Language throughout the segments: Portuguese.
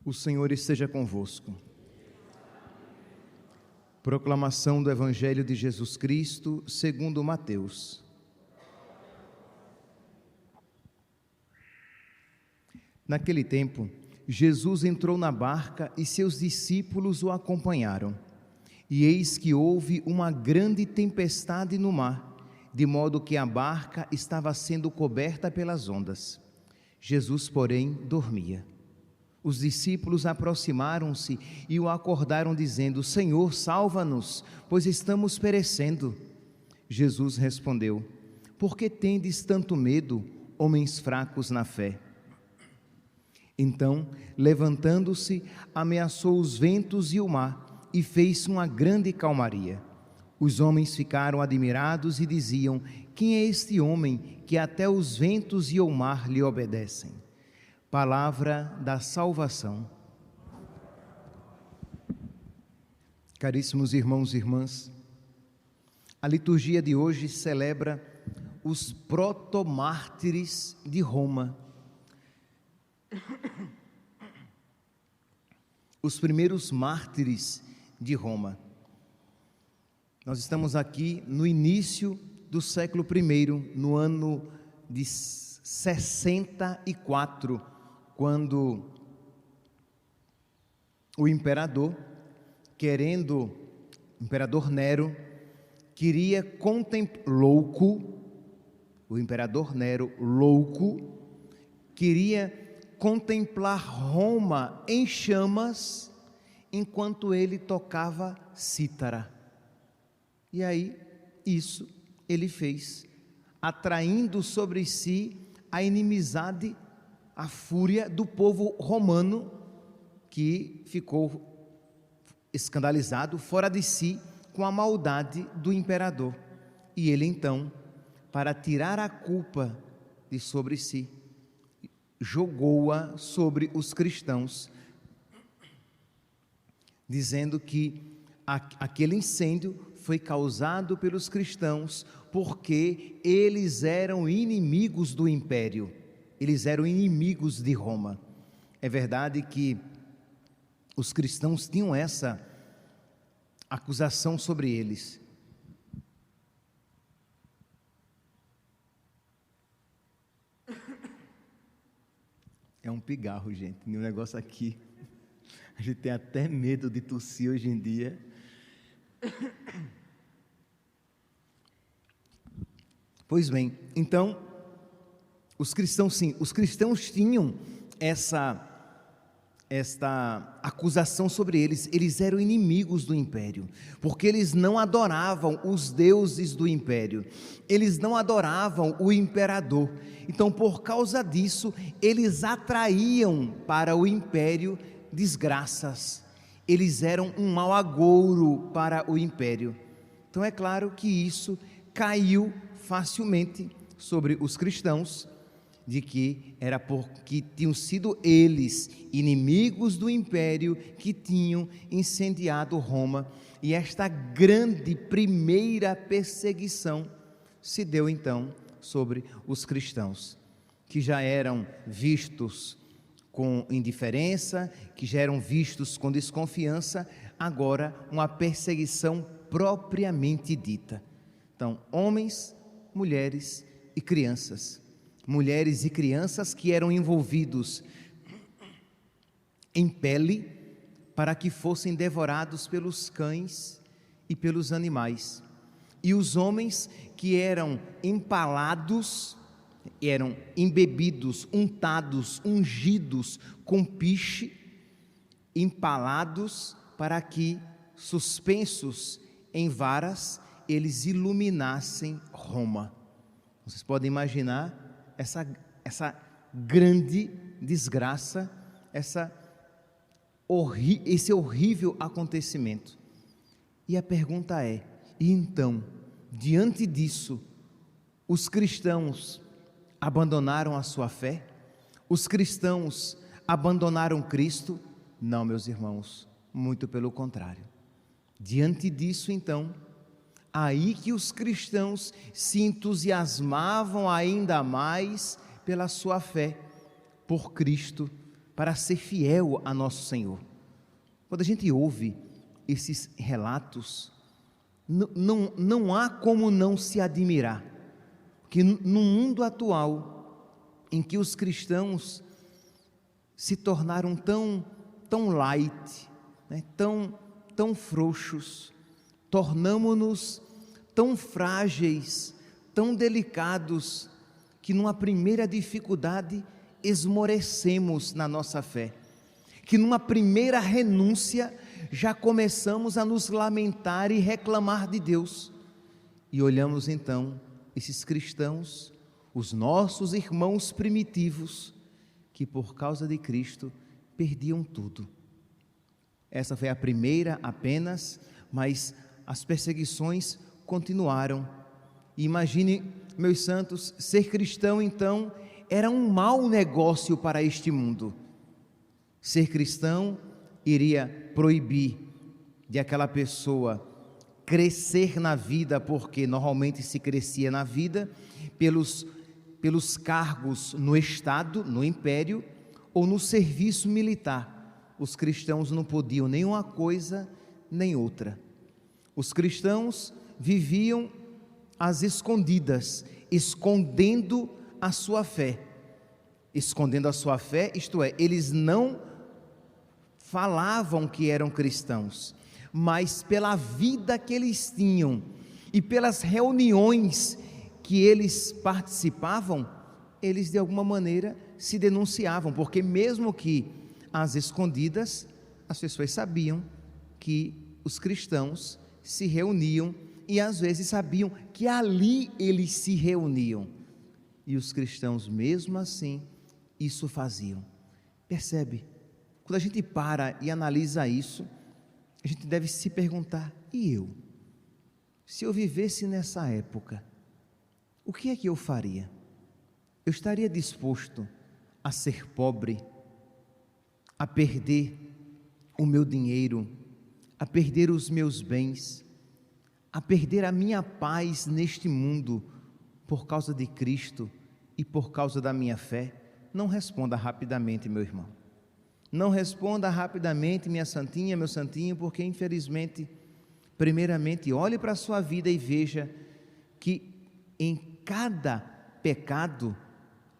O Senhor esteja convosco. Proclamação do Evangelho de Jesus Cristo, segundo Mateus. Naquele tempo, Jesus entrou na barca e seus discípulos o acompanharam. E eis que houve uma grande tempestade no mar, de modo que a barca estava sendo coberta pelas ondas. Jesus, porém, dormia. Os discípulos aproximaram-se e o acordaram, dizendo: Senhor, salva-nos, pois estamos perecendo. Jesus respondeu: Por que tendes tanto medo, homens fracos na fé? Então, levantando-se, ameaçou os ventos e o mar, e fez uma grande calmaria. Os homens ficaram admirados e diziam: Quem é este homem que até os ventos e o mar lhe obedecem? Palavra da salvação. Caríssimos irmãos e irmãs, a liturgia de hoje celebra os protomártires de Roma. Os primeiros mártires de Roma. Nós estamos aqui no início do século I, no ano de 64, quando o imperador Nero, queria queria contemplar Roma em chamas enquanto ele tocava cítara. E aí, isso ele fez, atraindo sobre si a inimizade, a fúria do povo romano, que ficou escandalizado, fora de si, com a maldade do imperador. E ele então, para tirar a culpa de sobre si, jogou-a sobre os cristãos, dizendo que aquele incêndio foi causado pelos cristãos porque eles eram inimigos do império, eles eram inimigos de Roma. É verdade que os cristãos tinham essa acusação sobre eles. É um pigarro, gente, um negócio aqui. A gente tem até medo de tossir hoje em dia. Pois bem, então, os cristãos tinham esta acusação sobre eles. Eles eram inimigos do império, porque eles não adoravam os deuses do império, eles não adoravam o imperador. Então, por causa disso, eles atraíam para o império desgraças, eles eram um mau agouro para o império. Então é claro que isso caiu facilmente sobre os cristãos, de que era porque tinham sido eles, inimigos do império, que tinham incendiado Roma. E esta grande primeira perseguição se deu então sobre os cristãos, que já eram vistos com indiferença, que já eram vistos com desconfiança. Agora uma perseguição propriamente dita. Então, homens, mulheres e crianças que eram envolvidos em pele para que fossem devorados pelos cães e pelos animais. E os homens que eram empalados, eram embebidos, untados, ungidos com piche, empalados para que, suspensos em varas, eles iluminassem Roma. Vocês podem imaginar essa grande desgraça, esse horrível acontecimento. E a pergunta é: e então, diante disso, os cristãos abandonaram a sua fé? Os cristãos abandonaram Cristo? Não, meus irmãos, muito pelo contrário. Diante disso, então, aí que os cristãos se entusiasmavam ainda mais pela sua fé, por Cristo, para ser fiel a nosso Senhor. Quando a gente ouve esses relatos, não há como não se admirar que no mundo atual, em que os cristãos se tornaram tão light, né, tão frouxos, tornamo-nos tão frágeis, tão delicados, que numa primeira dificuldade esmorecemos na nossa fé, que numa primeira renúncia já começamos a nos lamentar e reclamar de Deus, e olhamos então esses cristãos, os nossos irmãos primitivos, que por causa de Cristo perdiam tudo. Essa foi a primeira apenas, mas as perseguições continuaram. Imagine, meus santos, ser cristão então era um mau negócio para este mundo. Ser cristão iria proibir de aquela pessoa crescer na vida, porque normalmente se crescia na vida pelos cargos no Estado, no Império, ou no serviço militar. Os cristãos não podiam nem uma coisa, nem outra. Os cristãos viviam às escondidas, escondendo a sua fé. Escondendo a sua fé, isto é, eles não falavam que eram cristãos, mas pela vida que eles tinham e pelas reuniões que eles participavam, eles de alguma maneira se denunciavam, porque mesmo que às escondidas, as pessoas sabiam que os cristãos se reuniam e às vezes sabiam que ali eles se reuniam, e os cristãos mesmo assim isso faziam. Percebe? Quando a gente para e analisa isso, a gente deve se perguntar: e eu? Se eu vivesse nessa época, o que é que eu faria? Eu estaria disposto a ser pobre, a perder o meu dinheiro, a perder os meus bens, a perder a minha paz neste mundo por causa de Cristo e por causa da minha fé? Não responda rapidamente, meu irmão. Não responda rapidamente, minha santinha, meu santinho, porque infelizmente, primeiramente, olhe para a sua vida e veja que em cada pecado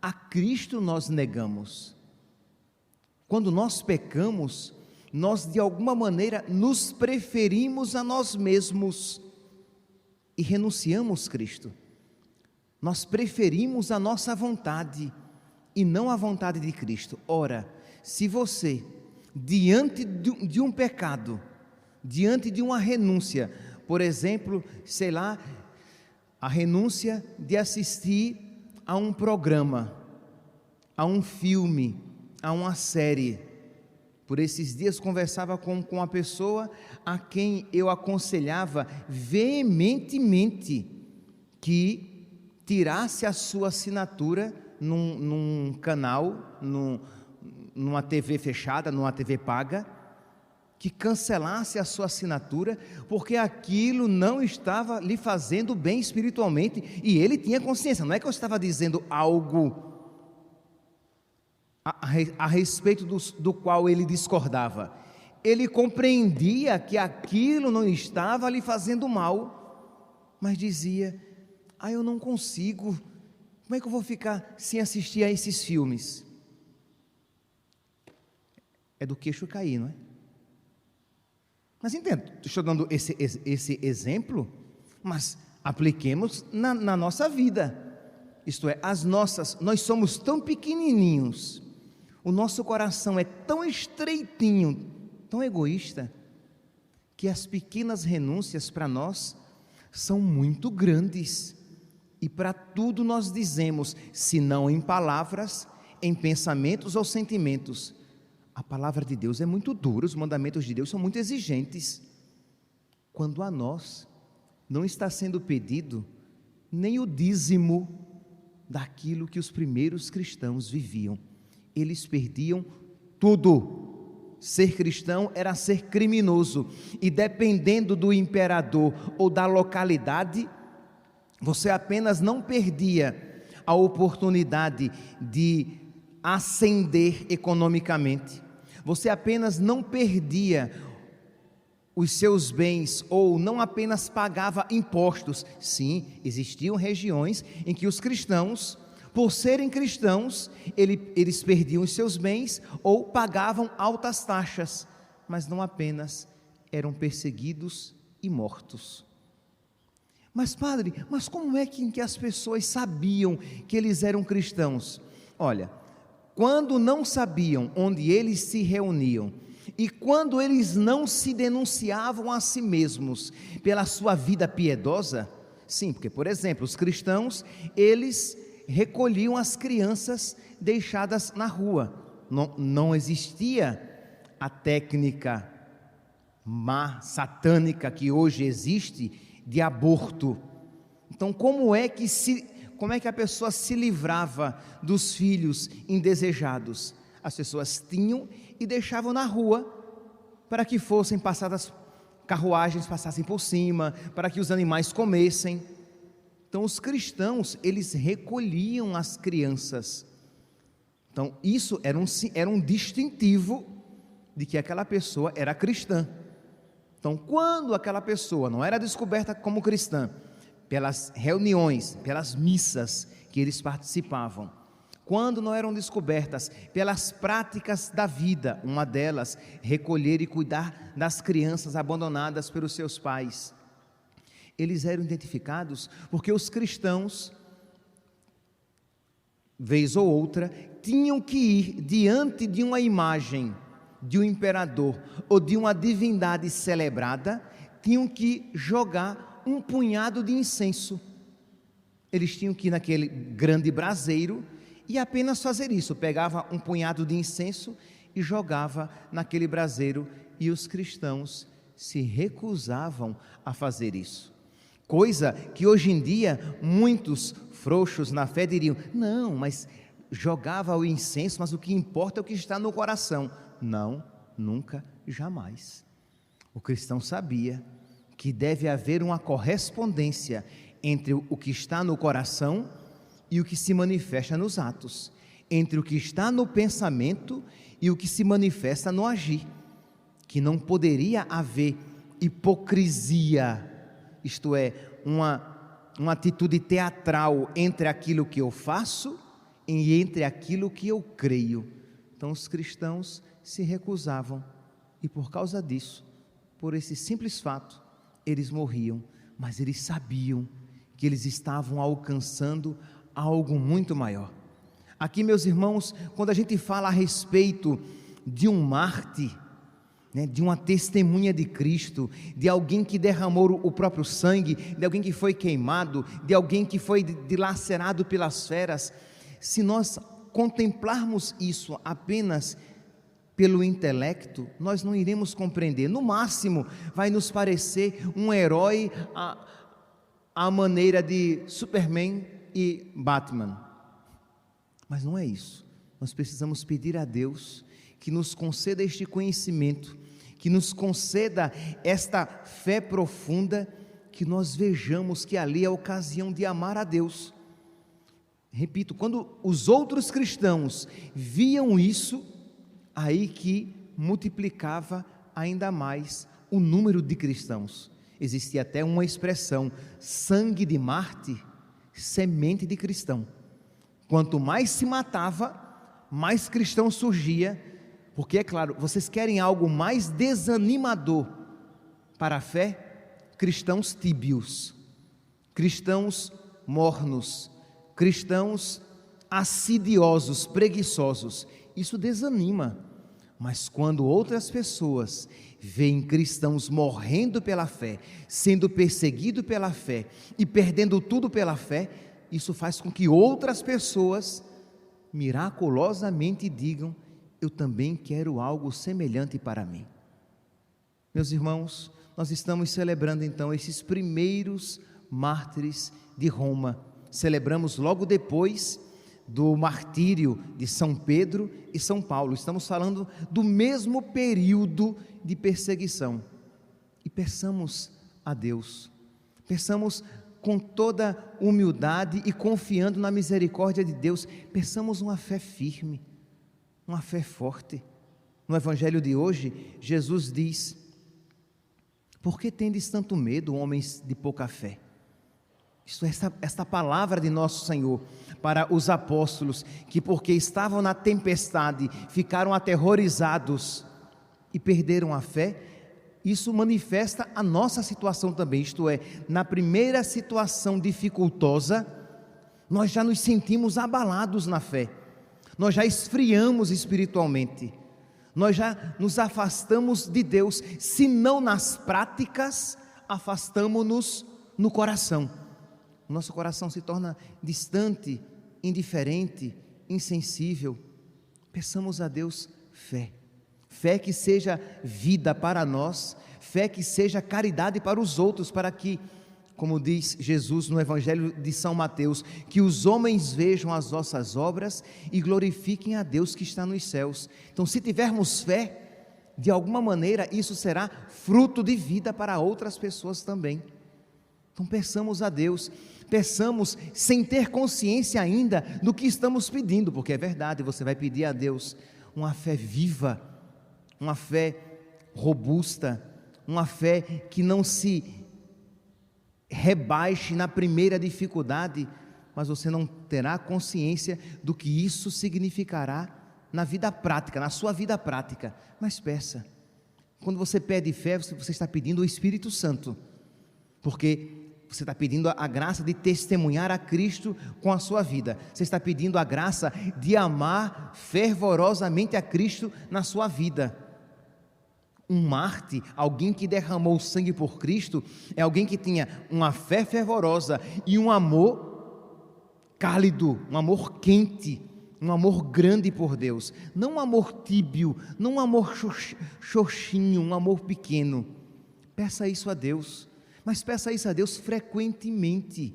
a Cristo nós negamos. Quando nós pecamos, nós de alguma maneira nos preferimos a nós mesmos e renunciamos a Cristo. Nós preferimos a nossa vontade e não a vontade de Cristo. Ora, se você, diante de um pecado, diante de uma renúncia, por exemplo, sei lá, a renúncia de assistir a um programa, a um filme, a uma série. Por esses dias conversava com uma pessoa a quem eu aconselhava veementemente que tirasse a sua assinatura num canal, numa TV fechada, numa TV paga, que cancelasse a sua assinatura, porque aquilo não estava lhe fazendo bem espiritualmente, e ele tinha consciência. Não é que eu estava dizendo algo a respeito do qual ele discordava. Ele compreendia que aquilo não estava lhe fazendo mal, mas dizia: eu não consigo, como é que eu vou ficar sem assistir a esses filmes? É do queixo cair, não é? Mas entendo, estou dando esse exemplo, mas apliquemos na nossa vida. Isto é, nós somos tão pequenininhos, o nosso coração é tão estreitinho, tão egoísta, que as pequenas renúncias para nós são muito grandes, e para tudo nós dizemos, se não em palavras, em pensamentos ou sentimentos. A palavra de Deus é muito dura, os mandamentos de Deus são muito exigentes, quando a nós não está sendo pedido nem o dízimo daquilo que os primeiros cristãos viviam. Eles perdiam tudo. Ser cristão era ser criminoso, e dependendo do imperador ou da localidade, você apenas não perdia a oportunidade de ascender economicamente. Você apenas não perdia os seus bens, ou não apenas pagava impostos. Sim, existiam regiões em que os cristãos, por serem cristãos, eles perdiam os seus bens ou pagavam altas taxas, mas não apenas, eram perseguidos e mortos. Mas padre, como é que as pessoas sabiam que eles eram cristãos? Olha, quando não sabiam onde eles se reuniam, e quando eles não se denunciavam a si mesmos pela sua vida piedosa, sim, porque, por exemplo, os cristãos, eles recolhiam as crianças deixadas na rua. Não existia a técnica má, satânica que hoje existe de aborto. Então, como é que a pessoa se livrava dos filhos indesejados? As pessoas tinham e deixavam na rua para que fossem passadas, carruagens passassem por cima, para que os animais comessem. Então os cristãos, eles recolhiam as crianças. Então isso era um distintivo de que aquela pessoa era cristã. Então quando aquela pessoa não era descoberta como cristã, pelas reuniões, pelas missas que eles participavam, quando não eram descobertas pelas práticas da vida, uma delas, recolher e cuidar das crianças abandonadas pelos seus pais, eles eram identificados porque os cristãos, vez ou outra, tinham que ir diante de uma imagem de um imperador ou de uma divindade celebrada, tinham que jogar um punhado de incenso. Eles tinham que ir naquele grande braseiro e apenas fazer isso, pegava um punhado de incenso e jogava naquele braseiro, e os cristãos se recusavam a fazer isso. Coisa que hoje em dia muitos frouxos na fé diriam: não, mas jogava o incenso, mas o que importa é o que está no coração. Não, nunca, jamais. O cristão sabia que deve haver uma correspondência entre o que está no coração e o que se manifesta nos atos, entre o que está no pensamento e o que se manifesta no agir, que não poderia haver hipocrisia, isto é, uma atitude teatral entre aquilo que eu faço e entre aquilo que eu creio. Então os cristãos se recusavam, e por causa disso, por esse simples fato, eles morriam, mas eles sabiam que eles estavam alcançando algo muito maior. Aqui, meus irmãos, quando a gente fala a respeito de um mártir, de uma testemunha de Cristo, de alguém que derramou o próprio sangue, de alguém que foi queimado, de alguém que foi dilacerado pelas feras, se nós contemplarmos isso apenas pelo intelecto, nós não iremos compreender. No máximo, vai nos parecer um herói à maneira de Superman e Batman, mas não é isso. Nós precisamos pedir a Deus que nos conceda este conhecimento, que nos conceda esta fé profunda, que nós vejamos que ali é a ocasião de amar a Deus. Repito, quando os outros cristãos viam isso, aí que multiplicava ainda mais o número de cristãos. Existia até uma expressão: sangue de mártir, semente de cristão. Quanto mais se matava, mais cristão surgia, porque é claro, vocês querem algo mais desanimador para a fé? Cristãos tíbios, cristãos mornos, cristãos assidiosos, preguiçosos, isso desanima. Mas quando outras pessoas veem cristãos morrendo pela fé, sendo perseguidos pela fé e perdendo tudo pela fé, isso faz com que outras pessoas miraculosamente digam: eu também quero algo semelhante para mim. Meus irmãos, nós estamos celebrando então esses primeiros mártires de Roma. Celebramos logo depois do martírio de São Pedro e São Paulo. Estamos falando do mesmo período de perseguição. E peçamos a Deus, peçamos com toda humildade e confiando na misericórdia de Deus, peçamos uma fé firme, uma fé forte. No Evangelho de hoje, Jesus diz: por que tendes tanto medo, homens de pouca fé? Isto é esta palavra de nosso Senhor para os apóstolos, que porque estavam na tempestade, ficaram aterrorizados e perderam a fé. Isso manifesta a nossa situação também, isto é, na primeira situação dificultosa, nós já nos sentimos abalados na fé, nós já esfriamos espiritualmente, nós já nos afastamos de Deus, se não nas práticas, afastamo-nos no coração. O nosso coração se torna distante, indiferente, insensível. Peçamos a Deus fé, fé que seja vida para nós, fé que seja caridade para os outros, para que, como diz Jesus no Evangelho de São Mateus, que os homens vejam as nossas obras e glorifiquem a Deus que está nos céus. Então, se tivermos fé, de alguma maneira isso será fruto de vida para outras pessoas também. Então peçamos a Deus, peçamos sem ter consciência ainda do que estamos pedindo, porque é verdade, você vai pedir a Deus uma fé viva, uma fé robusta, uma fé que não se rebaixe na primeira dificuldade, mas você não terá consciência do que isso significará na vida prática, na sua vida prática. Mas peça. Quando você pede fé, você está pedindo o Espírito Santo, porque você está pedindo a graça de testemunhar a Cristo com a sua vida, você está pedindo a graça de amar fervorosamente a Cristo na sua vida. Um mártir, alguém que derramou sangue por Cristo, é alguém que tinha uma fé fervorosa e um amor cálido, um amor quente, um amor grande por Deus, não um amor tíbio, não um amor xoxinho, um amor pequeno. Peça isso a Deus, mas peça isso a Deus frequentemente.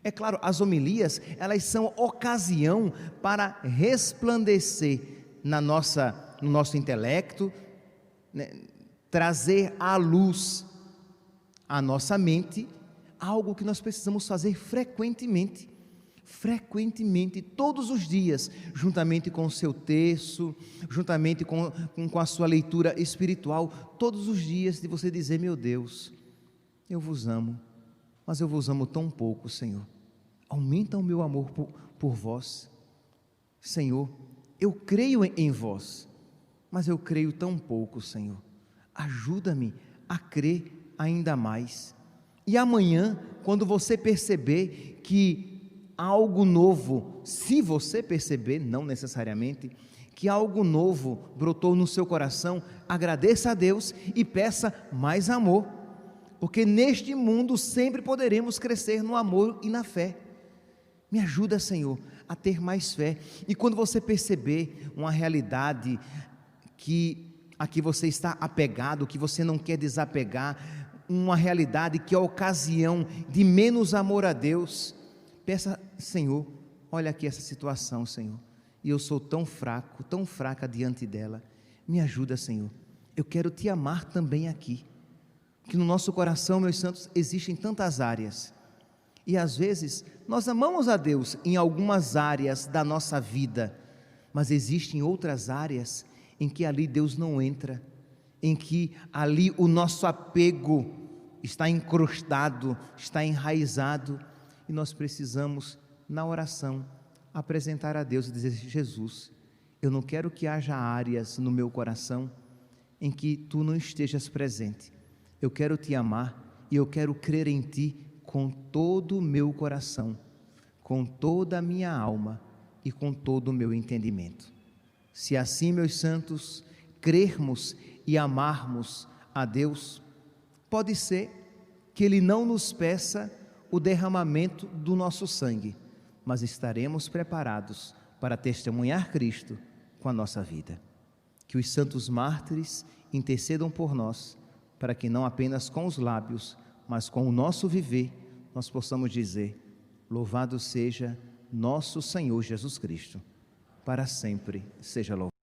É claro, as homilias, elas são ocasião para resplandecer no nosso intelecto, né, trazer à luz à nossa mente algo que nós precisamos fazer frequentemente, todos os dias, juntamente com o seu terço, juntamente com a sua leitura espiritual, todos os dias, de você dizer: meu Deus, eu vos amo, mas eu vos amo tão pouco, Senhor, aumenta o meu amor por vós, Senhor, eu creio em vós, mas eu creio tão pouco, Senhor, ajuda-me a crer ainda mais. E amanhã, quando você perceber que algo novo, se você perceber, não necessariamente, que algo novo brotou no seu coração, agradeça a Deus e peça mais amor, porque neste mundo sempre poderemos crescer no amor e na fé. Me ajuda, Senhor, a ter mais fé. E quando você perceber uma realidade a que você está apegado, que você não quer desapegar, uma realidade que é ocasião de menos amor a Deus, peça: Senhor, olha aqui essa situação, Senhor, e eu sou tão fraco, tão fraca diante dela, me ajuda, Senhor, eu quero te amar também aqui, que no nosso coração, meus santos, existem tantas áreas, e às vezes nós amamos a Deus em algumas áreas da nossa vida, mas existem outras áreas em que ali Deus não entra, em que ali o nosso apego está incrustado, está enraizado, e nós precisamos, na oração, apresentar a Deus e dizer: Jesus, eu não quero que haja áreas no meu coração em que Tu não estejas presente, eu quero Te amar e eu quero crer em Ti com todo o meu coração, com toda a minha alma e com todo o meu entendimento. Se assim, meus santos, crermos e amarmos a Deus, pode ser que Ele não nos peça o derramamento do nosso sangue, mas estaremos preparados para testemunhar Cristo com a nossa vida. Que os santos mártires intercedam por nós, para que não apenas com os lábios, mas com o nosso viver, nós possamos dizer: louvado seja nosso Senhor Jesus Cristo, para sempre seja louvado.